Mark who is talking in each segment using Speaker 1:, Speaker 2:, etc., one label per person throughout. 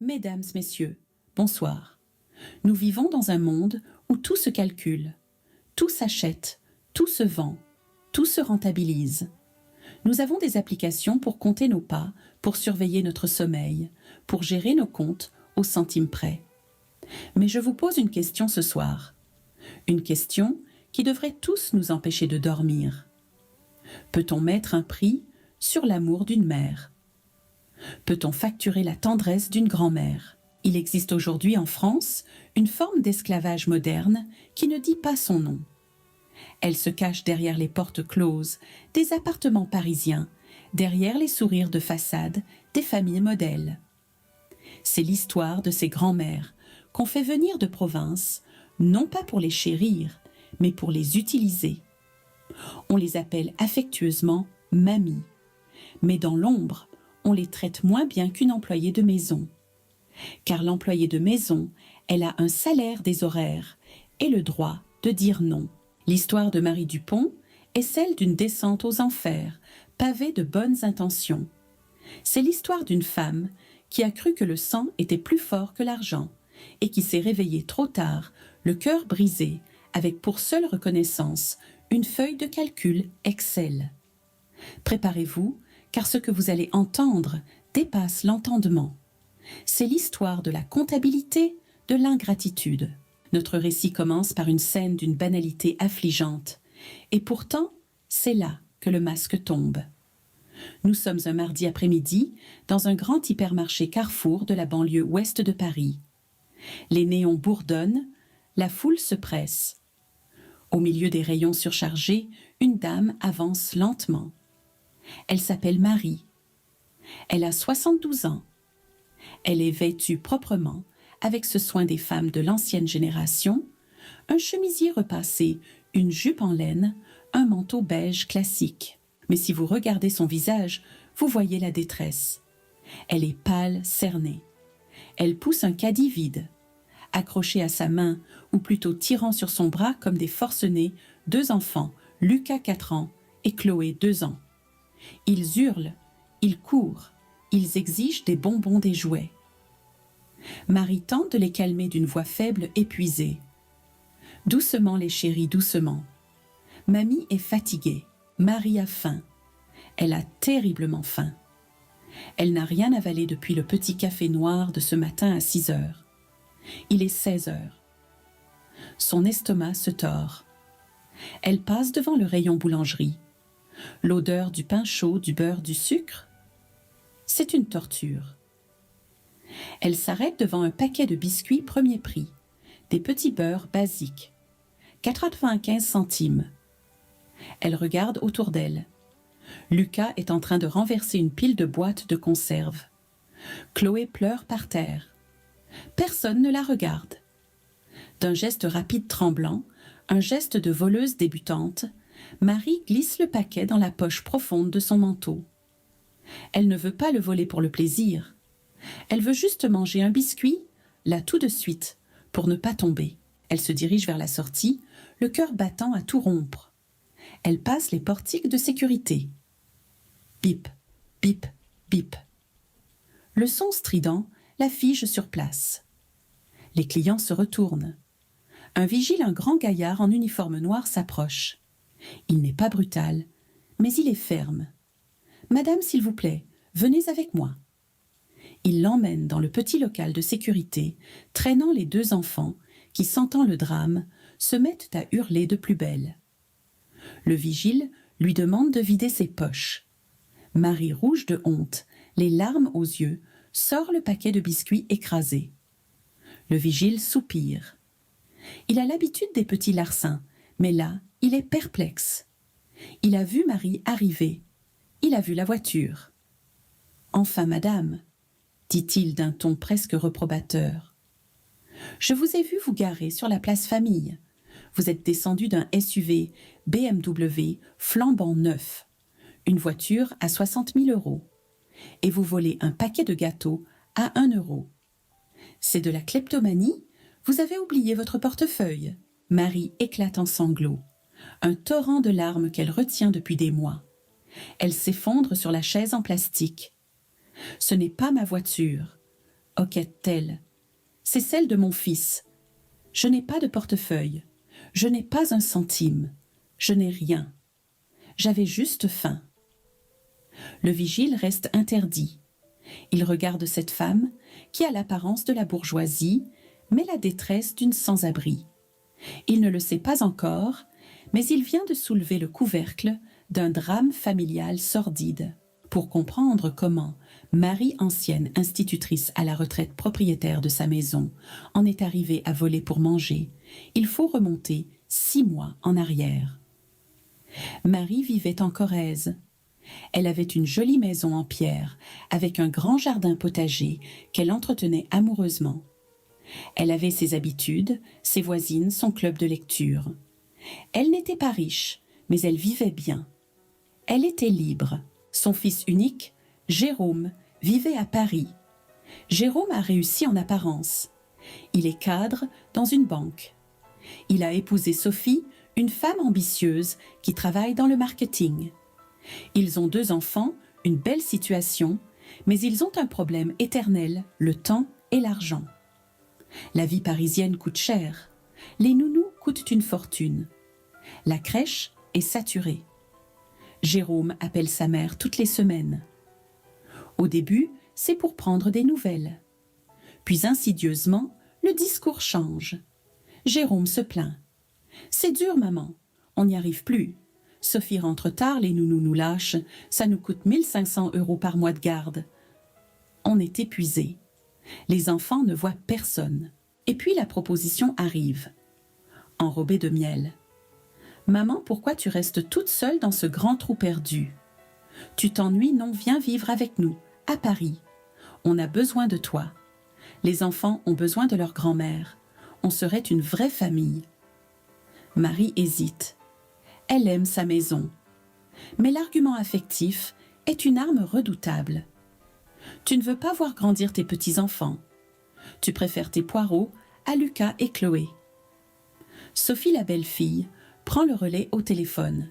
Speaker 1: Mesdames, Messieurs, bonsoir. Nous vivons dans un monde où tout se calcule, tout s'achète, tout se vend, tout se rentabilise. Nous avons des applications pour compter nos pas, pour surveiller notre sommeil, pour gérer nos comptes au centime près. Mais je vous pose une question ce soir. Une question qui devrait tous nous empêcher de dormir. Peut-on mettre un prix sur l'amour d'une mère ? Peut-on facturer la tendresse d'une grand-mère ? Il existe aujourd'hui en France une forme d'esclavage moderne qui ne dit pas son nom. Elle se cache derrière les portes closes des appartements parisiens, derrière les sourires de façade des familles modèles. C'est l'histoire de ces grands-mères qu'on fait venir de province, non pas pour les chérir, mais pour les utiliser. On les appelle affectueusement « mamies », mais dans l'ombre, on les traite moins bien qu'une employée de maison. Car l'employée de maison, elle a un salaire des horaires et le droit de dire non. L'histoire de Marie Dupont est celle d'une descente aux enfers, pavée de bonnes intentions. C'est l'histoire d'une femme qui a cru que le sang était plus fort que l'argent et qui s'est réveillée trop tard, le cœur brisé, avec pour seule reconnaissance une feuille de calcul Excel. Préparez-vous, car ce que vous allez entendre dépasse l'entendement. C'est l'histoire de la comptabilité de l'ingratitude. Notre récit commence par une scène d'une banalité affligeante. Et pourtant, c'est là que le masque tombe. Nous sommes un mardi après-midi dans un grand hypermarché Carrefour de la banlieue ouest de Paris. Les néons bourdonnent, la foule se presse. Au milieu des rayons surchargés, une dame avance lentement. Elle s'appelle Marie. Elle a 72 ans. Elle est vêtue proprement, avec ce soin des femmes de l'ancienne génération, un chemisier repassé, une jupe en laine, un manteau beige classique. Mais si vous regardez son visage, vous voyez la détresse. Elle est pâle, cernée. Elle pousse un caddie vide. Accroché à sa main, ou plutôt tirant sur son bras comme des forcenés, 2 enfants, Lucas 4 ans et Chloé 2 ans. Ils hurlent, ils courent, ils exigent des bonbons, des jouets. Marie tente de les calmer d'une voix faible, épuisée. Doucement les chéris, doucement. Mamie est fatiguée. Marie a faim. Elle a terriblement faim. Elle n'a rien avalé depuis le petit café noir de ce matin à 6 heures. Il est 16 heures. Son estomac se tord. Elle passe devant le rayon boulangerie. L'odeur du pain chaud, du beurre, du sucre, c'est une torture. Elle s'arrête devant un paquet de biscuits premier prix, des petits beurres basiques, 95 centimes. Elle regarde autour d'elle. Lucas est en train de renverser une pile de boîtes de conserve. Chloé pleure par terre. Personne ne la regarde. D'un geste rapide tremblant, un geste de voleuse débutante, Marie glisse le paquet dans la poche profonde de son manteau. Elle ne veut pas le voler pour le plaisir. Elle veut juste manger un biscuit, là tout de suite, pour ne pas tomber. Elle se dirige vers la sortie, le cœur battant à tout rompre. Elle passe les portiques de sécurité. Bip, bip, bip. Le son strident la fige sur place. Les clients se retournent. Un vigile, un grand gaillard en uniforme noir s'approche. Il n'est pas brutal, mais il est ferme. « Madame, s'il vous plaît, venez avec moi. » Il l'emmène dans le petit local de sécurité, traînant les 2 enfants qui, sentant le drame, se mettent à hurler de plus belle. Le vigile lui demande de vider ses poches. Marie, rouge de honte, les larmes aux yeux, sort le paquet de biscuits écrasés. Le vigile soupire. Il a l'habitude des petits larcins, mais là, il est perplexe. Il a vu Marie arriver. Il a vu la voiture. « Enfin, madame, » dit-il d'un ton presque reprobateur. « Je vous ai vu vous garer sur la place Famille. Vous êtes descendu d'un SUV BMW flambant neuf, une voiture à 60 000 €, et vous volez un paquet de gâteaux à 1 euro. C'est de la kleptomanie? Vous avez oublié votre portefeuille. » Marie éclate en sanglots, un torrent de larmes qu'elle retient depuis des mois. Elle s'effondre sur la chaise en plastique. « Ce n'est pas ma voiture. » hoquette-t-elle. C'est celle de mon fils. Je n'ai pas de portefeuille. Je n'ai pas un centime. Je n'ai rien. J'avais juste faim. Le vigile reste interdit. Il regarde cette femme qui a l'apparence de la bourgeoisie, mais la détresse d'une sans-abri. Il ne le sait pas encore, mais il vient de soulever le couvercle d'un drame familial sordide. Pour comprendre comment Marie, ancienne institutrice à la retraite propriétaire de sa maison, en est arrivée à voler pour manger, il faut remonter 6 mois en arrière. Marie vivait en Corrèze. Elle avait une jolie maison en pierre, avec un grand jardin potager qu'elle entretenait amoureusement. Elle avait ses habitudes, ses voisines, son club de lecture. Elle n'était pas riche, mais elle vivait bien. Elle était libre. Son fils unique, Jérôme, vivait à Paris. Jérôme a réussi en apparence. Il est cadre dans une banque. Il a épousé Sophie, une femme ambitieuse qui travaille dans le marketing. Ils ont 2 enfants, une belle situation, mais ils ont un problème éternel, le temps et l'argent. La vie parisienne coûte cher. Les nounous coûtent une fortune. La crèche est saturée. Jérôme appelle sa mère toutes les semaines. Au début, c'est pour prendre des nouvelles. Puis insidieusement, le discours change. Jérôme se plaint. « C'est dur, maman. On n'y arrive plus. Sophie rentre tard, les nounous nous lâchent. Ça nous coûte 1 500 € par mois de garde. » On est épuisé. Les enfants ne voient personne. Et puis la proposition arrive. Enrobée de miel. « Maman, pourquoi tu restes toute seule dans ce grand trou perdu? Tu t'ennuies, non, viens vivre avec nous, à Paris. On a besoin de toi. Les enfants ont besoin de leur grand-mère. On serait une vraie famille. » Marie hésite. Elle aime sa maison. Mais l'argument affectif est une arme redoutable. Tu ne veux pas voir grandir tes petits-enfants. Tu préfères tes poireaux à Lucas et Chloé. Sophie, la belle-fille, prend le relais au téléphone.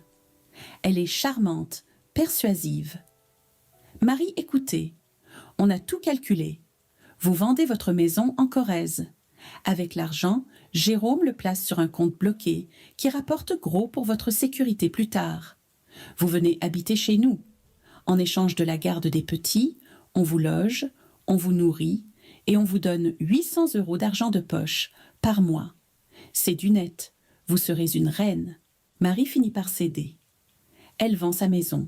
Speaker 1: Elle est charmante, persuasive. Marie, écoutez, on a tout calculé. Vous vendez votre maison en Corrèze. Avec l'argent, Jérôme le place sur un compte bloqué qui rapporte gros pour votre sécurité plus tard. Vous venez habiter chez nous. En échange de la garde des petits, on vous loge, on vous nourrit et on vous donne 800 € d'argent de poche par mois. C'est du net. Vous serez une reine. Marie finit par céder. Elle vend sa maison.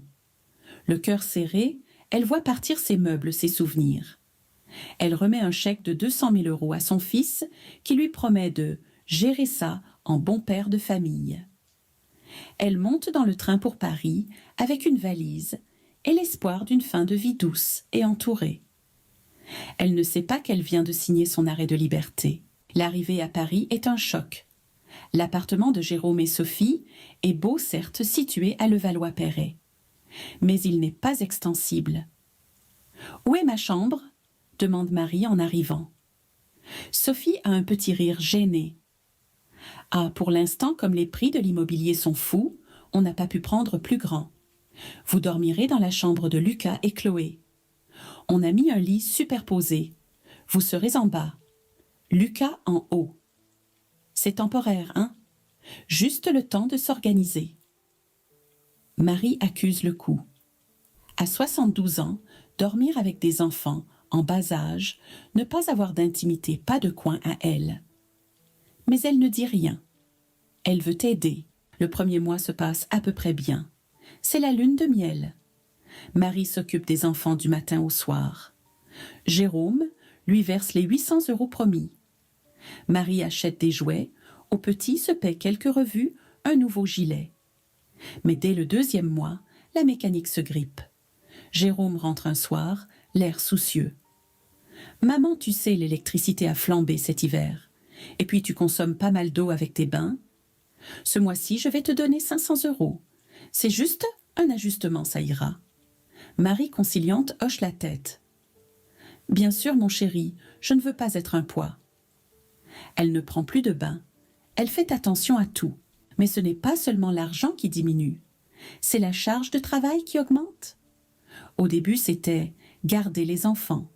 Speaker 1: Le cœur serré, elle voit partir ses meubles, ses souvenirs. Elle remet un chèque de 200 000 € à son fils qui lui promet de gérer ça en bon père de famille. Elle monte dans le train pour Paris avec une valise et l'espoir d'une fin de vie douce et entourée. Elle ne sait pas qu'elle vient de signer son arrêt de liberté. L'arrivée à Paris est un choc. L'appartement de Jérôme et Sophie est beau, certes, situé à Levallois-Perret. Mais il n'est pas extensible. « Où est ma chambre ?» demande Marie en arrivant. Sophie a un petit rire gêné. « Ah, pour l'instant, comme les prix de l'immobilier sont fous, on n'a pas pu prendre plus grand. Vous dormirez dans la chambre de Lucas et Chloé. On a mis un lit superposé. Vous serez en bas. Lucas en haut. C'est temporaire, hein? Juste le temps de s'organiser. » Marie accuse le coup. À 72 ans, dormir avec des enfants en bas âge, ne pas avoir d'intimité, pas de coin à elle. Mais elle ne dit rien. Elle veut aider. Le premier mois se passe à peu près bien. C'est la lune de miel. Marie s'occupe des enfants du matin au soir. Jérôme lui verse les 800 € promis. Marie achète des jouets. Au petit se paie quelques revues, un nouveau gilet. Mais dès le 2e mois, la mécanique se grippe. Jérôme rentre un soir, l'air soucieux. « Maman, tu sais, l'électricité a flambé cet hiver. Et puis tu consommes pas mal d'eau avec tes bains. Ce mois-ci, je vais te donner 500 €. C'est juste un ajustement, ça ira. » Marie, conciliante, hoche la tête. « Bien sûr, mon chéri, je ne veux pas être un poids. » Elle ne prend plus de bain. Elle fait attention à tout. Mais ce n'est pas seulement l'argent qui diminue. C'est la charge de travail qui augmente. Au début, c'était garder les enfants.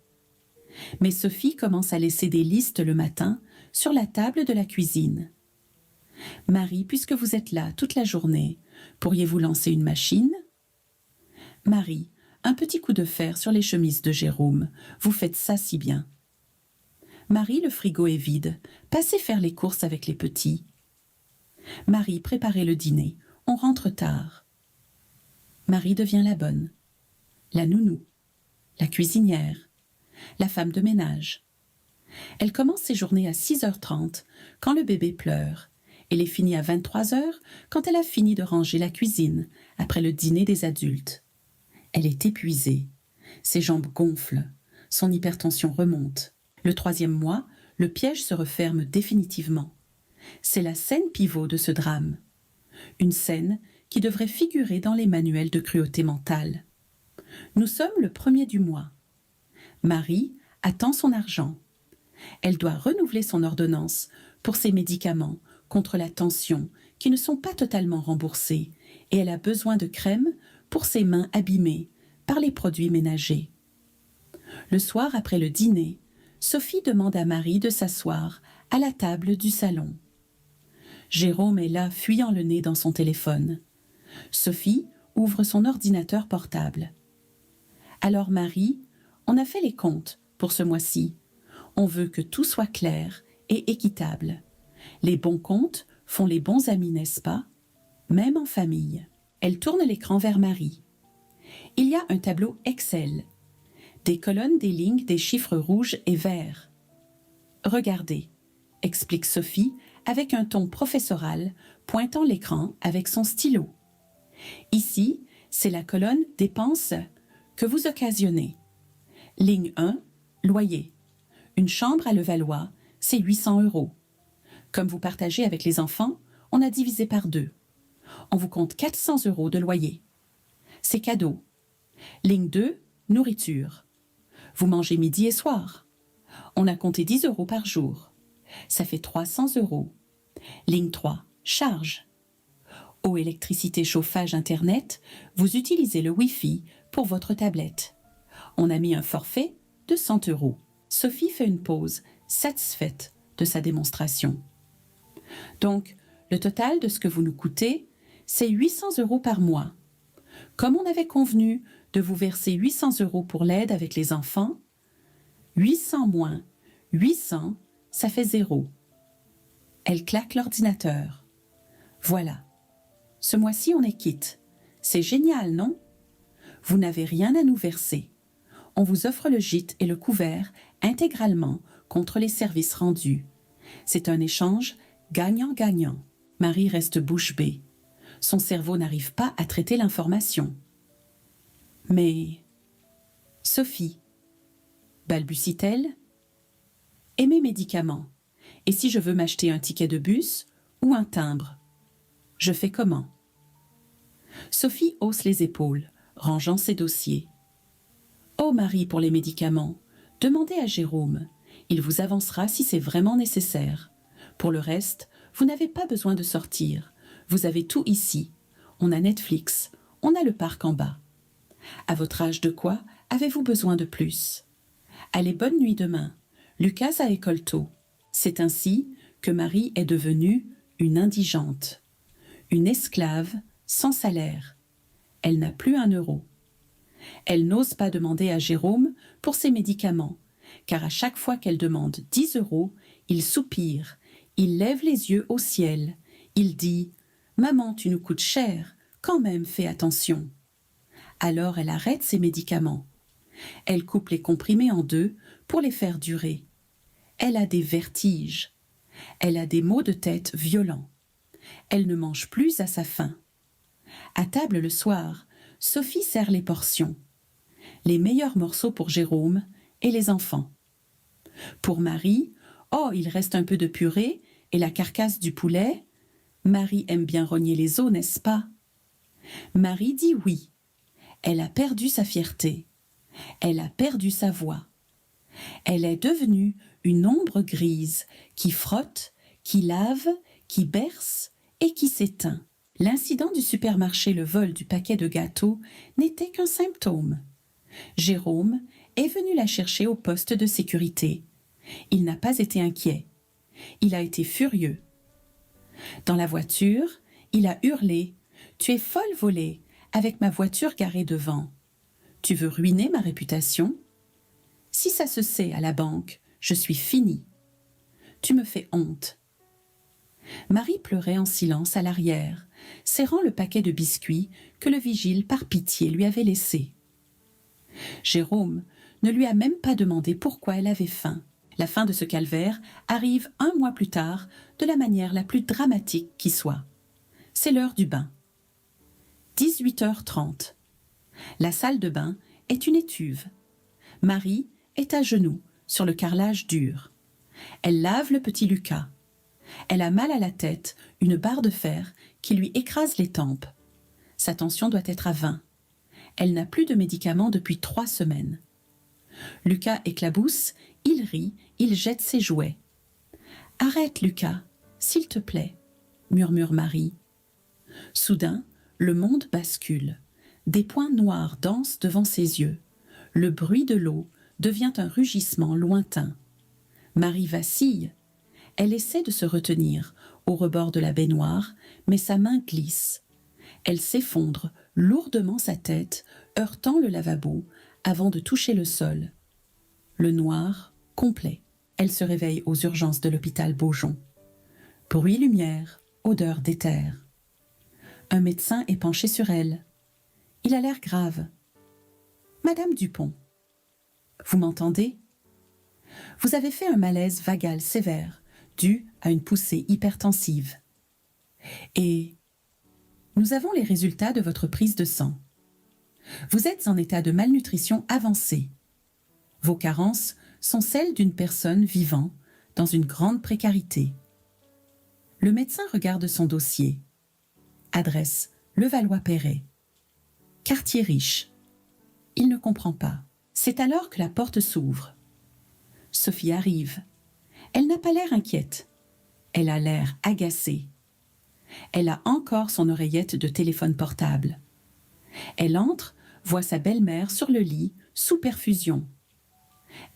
Speaker 1: Mais Sophie commence à laisser des listes le matin sur la table de la cuisine. « Marie, puisque vous êtes là toute la journée, pourriez-vous lancer une machine ?»« Marie, un petit coup de fer sur les chemises de Jérôme, vous faites ça si bien. »« Marie, le frigo est vide, passez faire les courses avec les petits. »« Marie, préparez le dîner, on rentre tard. » Marie devient la bonne, la nounou, la cuisinière, la femme de ménage. Elle commence ses journées à 6h30 quand le bébé pleure et les finit à 23h quand elle a fini de ranger la cuisine après le dîner des adultes. Elle est épuisée, ses jambes gonflent, son hypertension remonte. Le 3e mois, le piège se referme définitivement. C'est la scène pivot de ce drame. Une scène qui devrait figurer dans les manuels de cruauté mentale. Nous sommes le 1er du mois. Marie attend son argent. Elle doit renouveler son ordonnance pour ses médicaments contre la tension qui ne sont pas totalement remboursés et elle a besoin de crème pour ses mains abîmées par les produits ménagers. Le soir après le dîner, Sophie demande à Marie de s'asseoir à la table du salon. Jérôme est là fuyant le nez dans son téléphone. Sophie ouvre son ordinateur portable. Alors Marie, on a fait les comptes pour ce mois-ci. On veut que tout soit clair et équitable. Les bons comptes font les bons amis, n'est-ce pas? Même en famille. Elle tourne l'écran vers Marie. Il y a un tableau Excel. Des colonnes, des lignes, des chiffres rouges et verts. Regardez, explique Sophie avec un ton professoral, pointant l'écran avec son stylo. Ici, c'est la colonne dépenses que vous occasionnez. Ligne 1, loyer. Une chambre à Levallois, c'est 800 €. Comme vous partagez avec les enfants, on a divisé par 2. On vous compte 400 € de loyer. C'est cadeau. Ligne 2, nourriture. Vous mangez midi et soir. On a compté 10 € par jour. Ça fait 300 €. Ligne 3, charge. Eau, électricité, chauffage, internet, vous utilisez le Wi-Fi pour votre tablette. On a mis un forfait de 100 €. Sophie fait une pause, satisfaite de sa démonstration. Donc, le total de ce que vous nous coûtez, c'est 800 € par mois. Comme on avait convenu de vous verser 800 € pour l'aide avec les enfants, 800 moins 800, ça fait 0. Elle claque l'ordinateur. Voilà. Ce mois-ci, on est quitte. C'est génial, non? Vous n'avez rien à nous verser. On vous offre le gîte et le couvert intégralement contre les services rendus. C'est un échange gagnant-gagnant. Marie reste bouche bée. Son cerveau n'arrive pas à traiter l'information. Mais... Sophie, balbutie-t-elle, et mes médicaments? Et si je veux m'acheter un ticket de bus ou un timbre? Je fais comment? Sophie hausse les épaules, rangeant ses dossiers. Oh Marie, pour les médicaments, demandez à Jérôme. Il vous avancera si c'est vraiment nécessaire. Pour le reste, vous n'avez pas besoin de sortir. Vous avez tout ici. On a Netflix, on a le parc en bas. À votre âge de quoi avez-vous besoin de plus? Allez, bonne nuit demain. Lucas a école tôt. C'est ainsi que Marie est devenue une indigente, une esclave sans salaire. Elle n'a plus 1 €. Elle n'ose pas demander à Jérôme pour ses médicaments, car à chaque fois qu'elle demande 10 €, il soupire, il lève les yeux au ciel, il dit « Maman, tu nous coûtes cher, quand même fais attention ». Alors elle arrête ses médicaments. Elle coupe les comprimés en 2 pour les faire durer. Elle a des vertiges. Elle a des maux de tête violents. Elle ne mange plus à sa faim. À table le soir, Sophie sert les portions. Les meilleurs morceaux pour Jérôme et les enfants. Pour Marie, oh, il reste un peu de purée et la carcasse du poulet. Marie aime bien rogner les os, n'est-ce pas? Marie dit oui. Elle a perdu sa fierté. Elle a perdu sa voix. Elle est devenue une ombre grise qui frotte, qui lave, qui berce et qui s'éteint. L'incident du supermarché, le vol du paquet de gâteaux, n'était qu'un symptôme. Jérôme est venu la chercher au poste de sécurité. Il n'a pas été inquiet. Il a été furieux. Dans la voiture, il a hurlé « Tu es folle volée, avec ma voiture garée devant. Tu veux ruiner ma réputation? Si ça se sait à la banque, je suis finie. Tu me fais honte. » Marie pleurait en silence à l'arrière, serrant le paquet de biscuits que le vigile par pitié lui avait laissé. Jérôme ne lui a même pas demandé pourquoi elle avait faim. La fin de ce calvaire arrive 1 mois plus tard de la manière la plus dramatique qui soit. C'est l'heure du bain. 18h30. La salle de bain est une étuve. Marie est à genoux sur le carrelage dur. Elle lave le petit Lucas. Elle a mal à la tête, une barre de fer qui lui écrase les tempes. Sa tension doit être à 20. Elle n'a plus de médicaments depuis 3 semaines. Lucas éclabousse, il rit, il jette ses jouets. « Arrête, Lucas, s'il te plaît, » murmure Marie. Soudain, le monde bascule. Des points noirs dansent devant ses yeux. Le bruit de l'eau devient un rugissement lointain. Marie vacille. Elle essaie de se retenir au rebord de la baignoire, mais sa main glisse. Elle s'effondre lourdement sa tête, heurtant le lavabo avant de toucher le sol. Le noir complet. Elle se réveille aux urgences de l'hôpital Beaujon. Bruit-lumière, odeur d'éther. Un médecin est penché sur elle. Il a l'air grave. « Madame Dupont, vous m'entendez? Vous avez fait un malaise vagal sévère, dû à une poussée hypertensive. Et nous avons les résultats de votre prise de sang. Vous êtes en état de malnutrition avancée. Vos carences sont celles d'une personne vivant dans une grande précarité. » Le médecin regarde son dossier. Adresse Levallois-Perret. Quartier riche. Il ne comprend pas. C'est alors que la porte s'ouvre. Sophie arrive. Elle n'a pas l'air inquiète. Elle a l'air agacée. Elle a encore son oreillette de téléphone portable. Elle entre, voit sa belle-mère sur le lit, sous perfusion.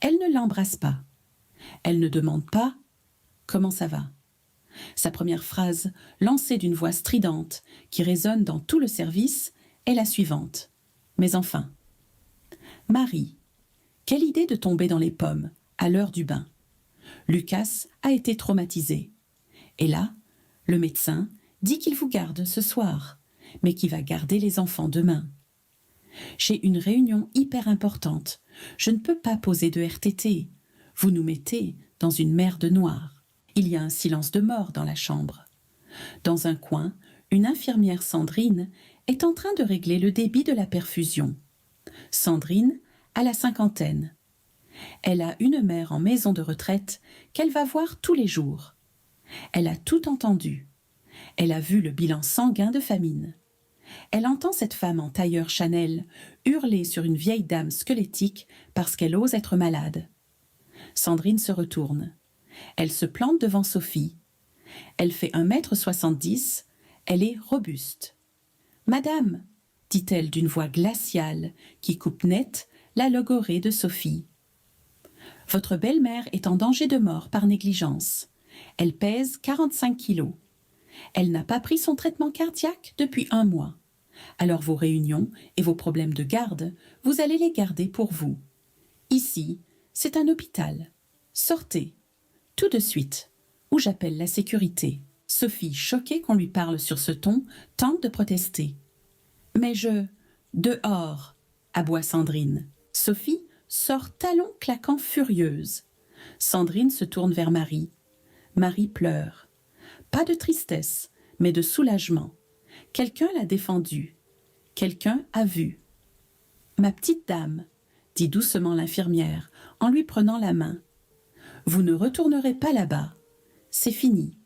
Speaker 1: Elle ne l'embrasse pas. Elle ne demande pas « Comment ça va ?» Sa première phrase, lancée d'une voix stridente, qui résonne dans tout le service, est la suivante. Mais enfin. Marie, quelle idée de tomber dans les pommes, à l'heure du bain. Lucas a été traumatisé. Et là, le médecin dit qu'il vous garde ce soir, mais qu'il va garder les enfants demain. J'ai une réunion hyper importante. Je ne peux pas poser de RTT. Vous nous mettez dans une mer de noir. Il y a un silence de mort dans la chambre. Dans un coin, une infirmière Sandrine est en train de régler le débit de la perfusion. Sandrine a la 50aine. Elle a une mère en maison de retraite qu'elle va voir tous les jours. Elle a tout entendu. Elle a vu le bilan sanguin de famine. Elle entend cette femme en tailleur Chanel hurler sur une vieille dame squelettique parce qu'elle ose être malade. Sandrine se retourne. Elle se plante devant Sophie. Elle fait 1,70 m, elle est robuste. « Madame !» dit-elle d'une voix glaciale qui coupe net la logorrhée de Sophie. « Votre belle-mère est en danger de mort par négligence. Elle pèse 45 kilos. Elle n'a pas pris son traitement cardiaque depuis 1 mois. Alors vos réunions et vos problèmes de garde, vous allez les garder pour vous. Ici, c'est un hôpital. Sortez, tout de suite, ou j'appelle la sécurité. » Sophie, choquée qu'on lui parle sur ce ton, tente de protester. « Mais je... »« Dehors !» aboie Sandrine. Sophie sort talons claquants furieuse. Sandrine se tourne vers Marie. Marie pleure. Pas de tristesse, mais de soulagement. Quelqu'un l'a défendue. Quelqu'un a vu. « Ma petite dame, » dit doucement l'infirmière en lui prenant la main. « Vous ne retournerez pas là-bas. C'est fini.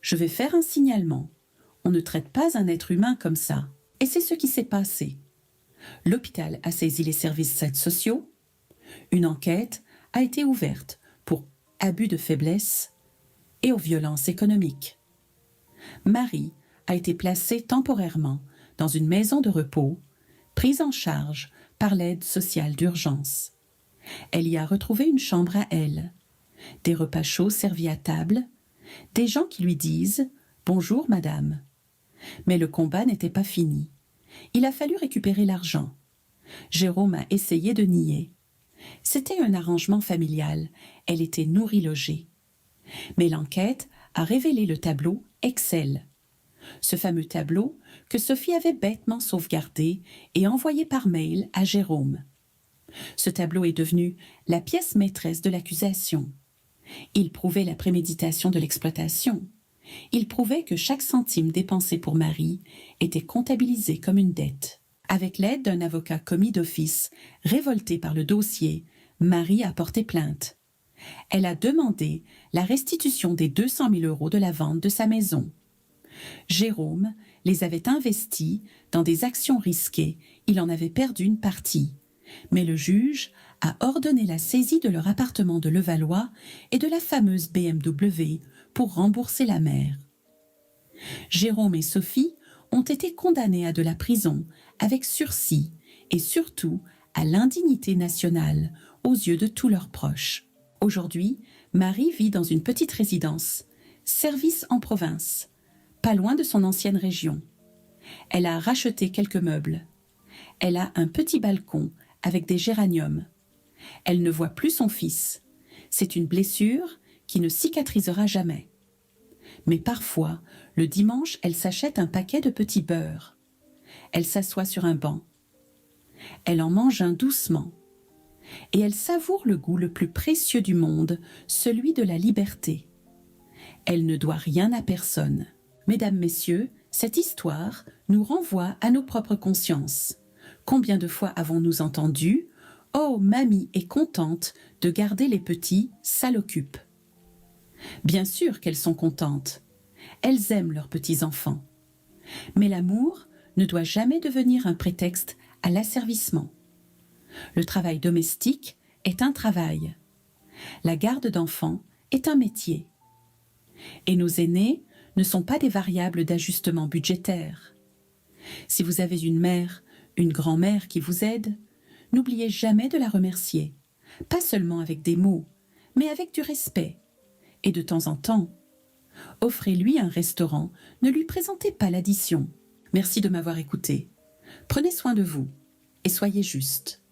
Speaker 1: Je vais faire un signalement. On ne traite pas un être humain comme ça. » Et c'est ce qui s'est passé. L'hôpital a saisi les services sociaux. Une enquête a été ouverte pour abus de faiblesse et aux violences économiques. Marie a été placée temporairement dans une maison de repos, prise en charge par l'aide sociale d'urgence. Elle y a retrouvé une chambre à elle, des repas chauds servis à table, des gens qui lui disent « Bonjour, madame ». Mais le combat n'était pas fini. Il a fallu récupérer l'argent. Jérôme a essayé de nier. C'était un arrangement familial. Elle était nourrie logée. Mais l'enquête a révélé le tableau Excel. Ce fameux tableau que Sophie avait bêtement sauvegardé et envoyé par mail à Jérôme. Ce tableau est devenu la pièce maîtresse de l'accusation. Il prouvait la préméditation de l'exploitation. Il prouvait que chaque centime dépensé pour Marie était comptabilisé comme une dette. Avec l'aide d'un avocat commis d'office, révolté par le dossier, Marie a porté plainte. Elle a demandé la restitution des 200 000 € de la vente de sa maison. Jérôme les avait investis dans des actions risquées. Il en avait perdu une partie. Mais le juge a ordonné la saisie de leur appartement de Levallois et de la fameuse BMW pour rembourser la mère. Jérôme et Sophie ont été condamnés à de la prison avec sursis et surtout à l'indignité nationale aux yeux de tous leurs proches. Aujourd'hui, Marie vit dans une petite résidence, service en province, pas loin de son ancienne région. Elle a racheté quelques meubles. Elle a un petit balcon avec des géraniums. Elle ne voit plus son fils. C'est une blessure qui ne cicatrisera jamais. Mais parfois, le dimanche, elle s'achète un paquet de petits beurres. Elle s'assoit sur un banc. Elle en mange un doucement. Et elle savoure le goût le plus précieux du monde, celui de la liberté. Elle ne doit rien à personne. Mesdames, messieurs, cette histoire nous renvoie à nos propres consciences. Combien de fois avons-nous entendu « Oh, mamie est contente de garder les petits, ça l'occupe ». Bien sûr qu'elles sont contentes. Elles aiment leurs petits-enfants. Mais l'amour ne doit jamais devenir un prétexte à l'asservissement. Le travail domestique est un travail. La garde d'enfants est un métier. Et nos aînés ne sont pas des variables d'ajustement budgétaire. Si vous avez une mère, une grand-mère qui vous aide, n'oubliez jamais de la remercier, pas seulement avec des mots, mais avec du respect. Et de temps en temps, offrez-lui un restaurant, ne lui présentez pas l'addition. Merci de m'avoir écouté. Prenez soin de vous et soyez juste.